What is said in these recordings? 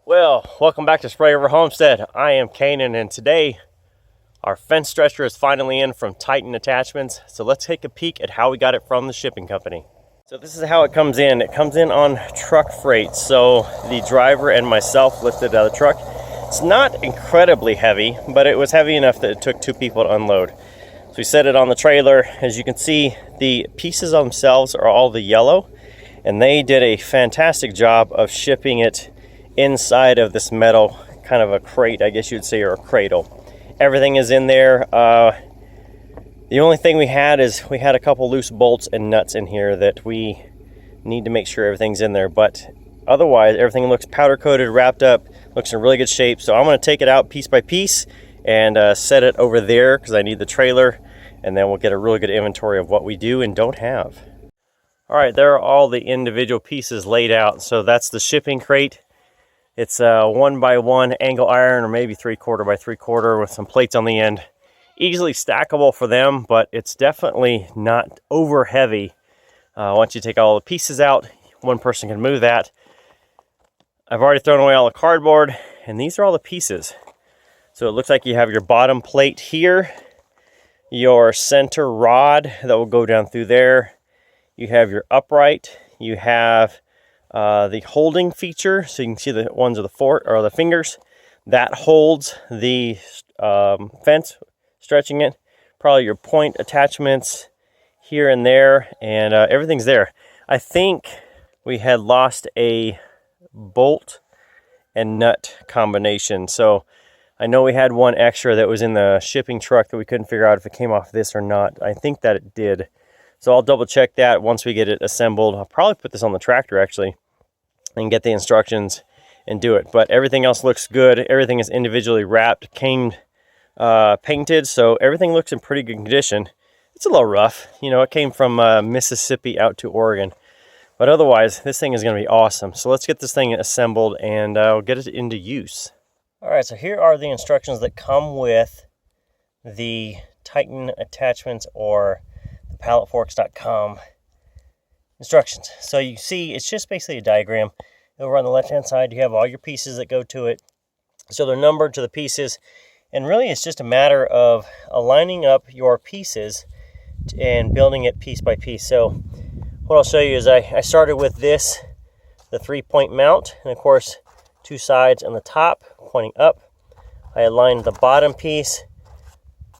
Well, welcome back to Sprague Homestead. I am Kanan, and today our fence stretcher is finally in from Titan Attachments. So let's take a peek at how we got it from the shipping company. So this is how it comes in. It comes in on truck freight. So the driver and myself lifted it out of the truck. It's not incredibly heavy, but it was heavy enough that it took two people to unload. So we set it on the trailer. As you can see, the pieces themselves are all the yellow, and they did a fantastic job of shipping it inside of this metal kind of a crate, I guess you'd say, or a cradle. Everything is in there. The only thing we had is we had a couple loose bolts and nuts in here that we need to make sure everything's in there, but otherwise everything looks powder coated, wrapped up, looks in really good shape. So I'm going to take it out piece by piece and set it over there because I need the trailer, and then we'll get a really good inventory of what we do and don't have. All right, there are all the individual pieces laid out. So that's the shipping crate. It's a 1x1 angle iron, or maybe 3/4 by 3/4 with some plates on the end. Easily stackable for them, but it's definitely not over heavy. Once you take all the pieces out, one person can move that. I've already thrown away all the cardboard, and these are all the pieces. So it looks like you have your bottom plate here, your center rod that will go down through there. You have your upright. You have the holding feature, so you can see the ones of the fingers that holds the fence, stretching it. Probably your point attachments here and there, and everything's there. I think we had lost a bolt and nut combination, so I know we had one extra that was in the shipping truck that we couldn't figure out if it came off this or not. I think that it did, so I'll double check that once we get it assembled. I'll probably put this on the tractor actually and get the instructions and do it. But everything else looks good. Everything is individually wrapped, painted, so everything looks in pretty good condition. It's a little rough, you know, it came from Mississippi out to Oregon, but otherwise this thing is going to be awesome. So let's get this thing assembled and I'll get it into use. All right, so here are the instructions that come with the Titan Attachments, or the palletforks.com instructions. So you see, it's just basically a diagram. Over on the left hand side you have all your pieces that go to it, so they're numbered to the pieces, and really it's just a matter of aligning up your pieces and building it piece by piece. So what I'll show you is I started with this, the 3-point mount, and of course 2 sides and the top pointing up. I aligned the bottom piece,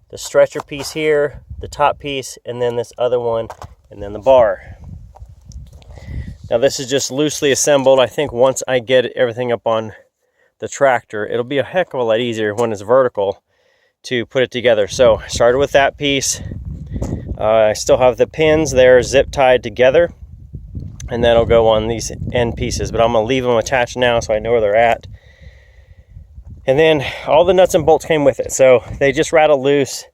the stretcher piece here, the top piece, and then this other one, and then the bar. Now this is just loosely assembled. I think once I get everything up on the tractor, it'll be a heck of a lot easier when it's vertical to put it together. So I started with that piece. I still have the pins there zip tied together, and that'll go on these end pieces, but I'm going to leave them attached now so I know where they're at. And then all the nuts and bolts came with it, so they just rattle loose.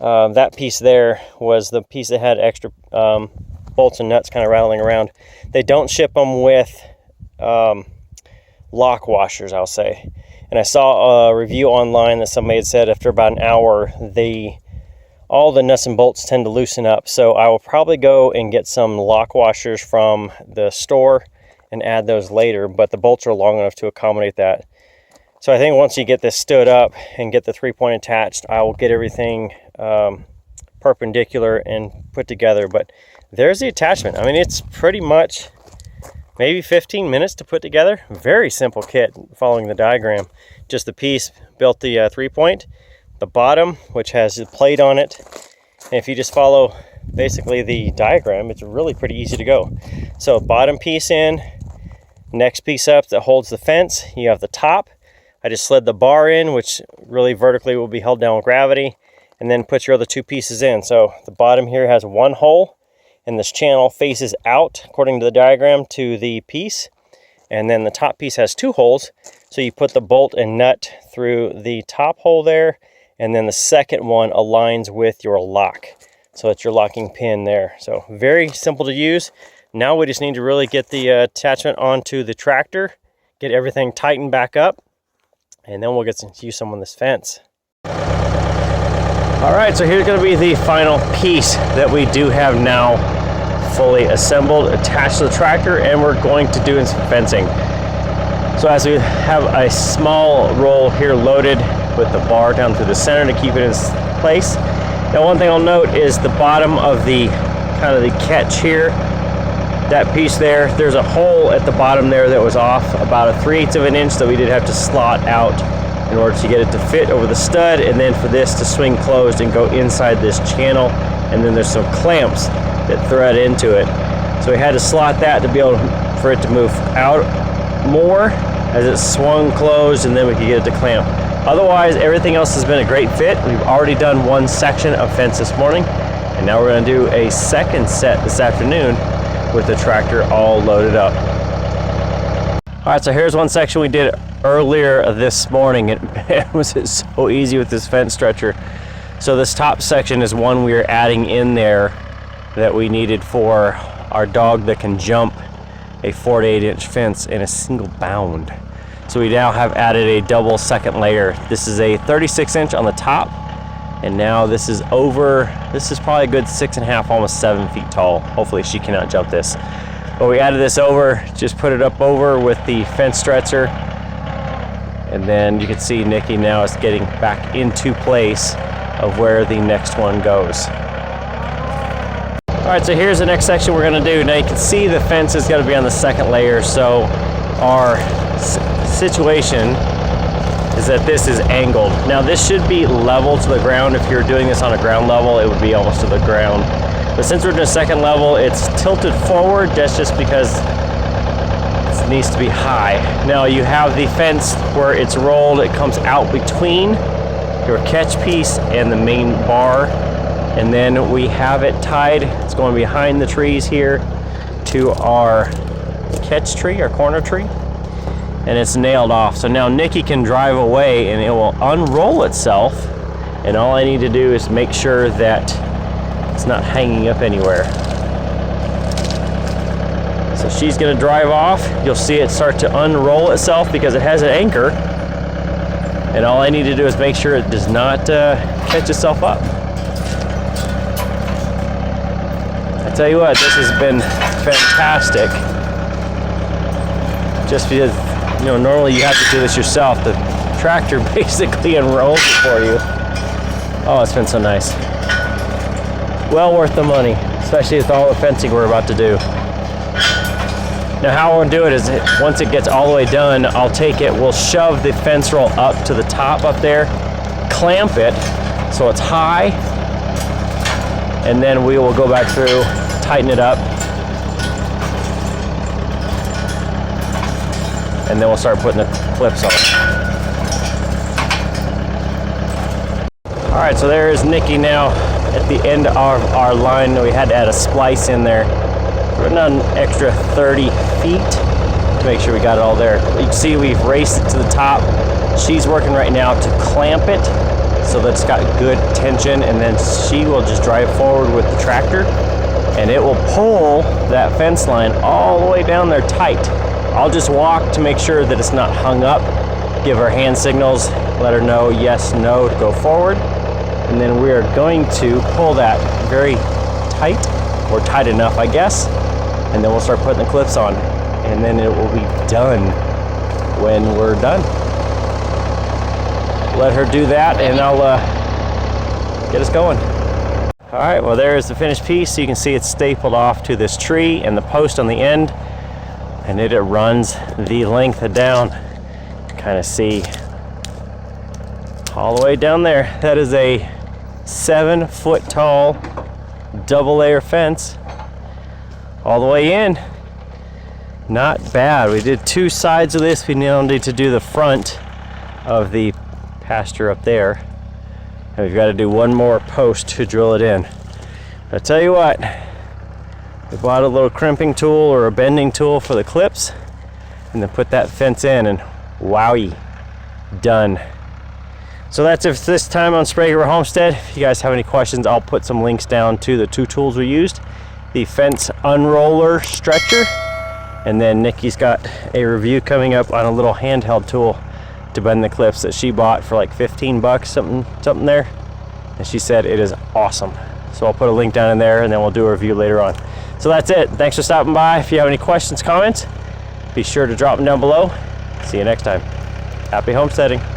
That piece there was the piece that had extra bolts and nuts kind of rattling around. They don't ship them with lock washers, I'll say. And I saw a review online that somebody had said after about an hour, all the nuts and bolts tend to loosen up. So I will probably go and get some lock washers from the store and add those later, but the bolts are long enough to accommodate that. So I think once you get this stood up and get the 3-point attached, I will get everything perpendicular and put together. But there's the attachment. I mean, it's pretty much maybe 15 minutes to put together. Very simple kit following the diagram. Just the piece built the 3-point, the bottom, which has the plate on it. And if you just follow basically the diagram, it's really pretty easy to go. So bottom piece in, next piece up that holds the fence. You have the top. I just slid the bar in, which really vertically will be held down with gravity, and then put your other 2 pieces in. So the bottom here has 1 hole, and this channel faces out according to the diagram to the piece, and then the top piece has 2 holes, so you put the bolt and nut through the top hole there, and then the second one aligns with your lock, so it's your locking pin there. So very simple to use. Now we just need to really get the attachment onto the tractor, get everything tightened back up, and then we'll get to use some on this fence. All right, so here's going to be the final piece that we do have now fully assembled, attached to the tractor, and we're going to do some fencing. So as we have a small roll here loaded with the bar down to the center to keep it in place. Now one thing I'll note is the bottom of the kind of the catch here, that piece there's a hole at the bottom there that was off about 1/3 of an inch that we did have to slot out in order to get it to fit over the stud, and then for this to swing closed and go inside this channel. And then there's some clamps that thread into it. So we had to slot that to be able for it to move out more as it swung closed, and then we could get it to clamp. Otherwise, everything else has been a great fit. We've already done one section of fence this morning, and now we're gonna do a second set this afternoon with the tractor all loaded up. All right, so here's one section we did earlier this morning. It was so easy with this fence stretcher. So this top section is one we are adding in there that we needed for our dog that can jump a 4 to 8 inch fence in a single bound. So we now have added a double second layer. This is a 36 inch on the top, and now this is probably a good 6.5, almost 7 feet tall. Hopefully she cannot jump this. But we added this over, just put it up over with the fence stretcher, and then you can see Nikki now is getting back into place of where the next one goes. All right, so here's the next section we're gonna do. Now you can see the fence is gonna be on the second layer, so our situation is that this is angled. Now this should be level to the ground. If you're doing this on a ground level, it would be almost to the ground. But since we're doing a second level, it's tilted forward. That's just because it needs to be high. Now you have the fence where it's rolled. It comes out between your catch piece and the main bar. And then we have it tied. It's going behind the trees here to our catch tree, our corner tree. And it's nailed off. So now Nikki can drive away and it will unroll itself. And all I need to do is make sure that it's not hanging up anywhere. So she's gonna drive off. You'll see it start to unroll itself because it has an anchor. And all I need to do is make sure it does not catch itself up. I tell you what, this has been fantastic. Just because, you know, normally you have to do this yourself. The tractor basically unrolls it for you. Oh, it's been so nice. Well worth the money, especially with all the fencing we're about to do. Now how I want to do it is, once it gets all the way done, I'll take it, we'll shove the fence roll up to the top up there, clamp it so it's high, and then we will go back through, tighten it up, and then we'll start putting the clips on. All right, so there is Nikki now at the end of our line. We had to add a splice in there. We're not an extra 30 feet to make sure we got it all there. You can see we've raced it to the top. She's working right now to clamp it so that it's got good tension, and then she will just drive forward with the tractor and it will pull that fence line all the way down there tight. I'll just walk to make sure that it's not hung up, give her hand signals, let her know yes, no to go forward, and then we are going to pull that very tight, or tight enough I guess, and then we'll start putting the clips on, and then it will be done when we're done. Let her do that and I'll get us going. All right, well there's the finished piece. So you can see it's stapled off to this tree and the post on the end, and it runs the length down. Kind of see all the way down there. That is a 7 foot tall double layer fence all the way in. Not bad. We did 2 sides of this. We now need to do the front of the pasture up there, and we've got to do one more post to drill it in. But I tell you what, we bought a little crimping tool or a bending tool for the clips, and then put that fence in, and wowie, done. So that's it for this time on Sprague Homestead. If you guys have any questions, I'll put some links down to the 2 tools we used: the fence unroller stretcher, and then Nikki's got a review coming up on a little handheld tool to bend the clips that she bought for like 15 bucks, something there, and she said it is awesome. So I'll put a link down in there, and then we'll do a review later on. So that's it. Thanks for stopping by. If you have any questions, comments, be sure to drop them down below. See you next time. Happy homesteading.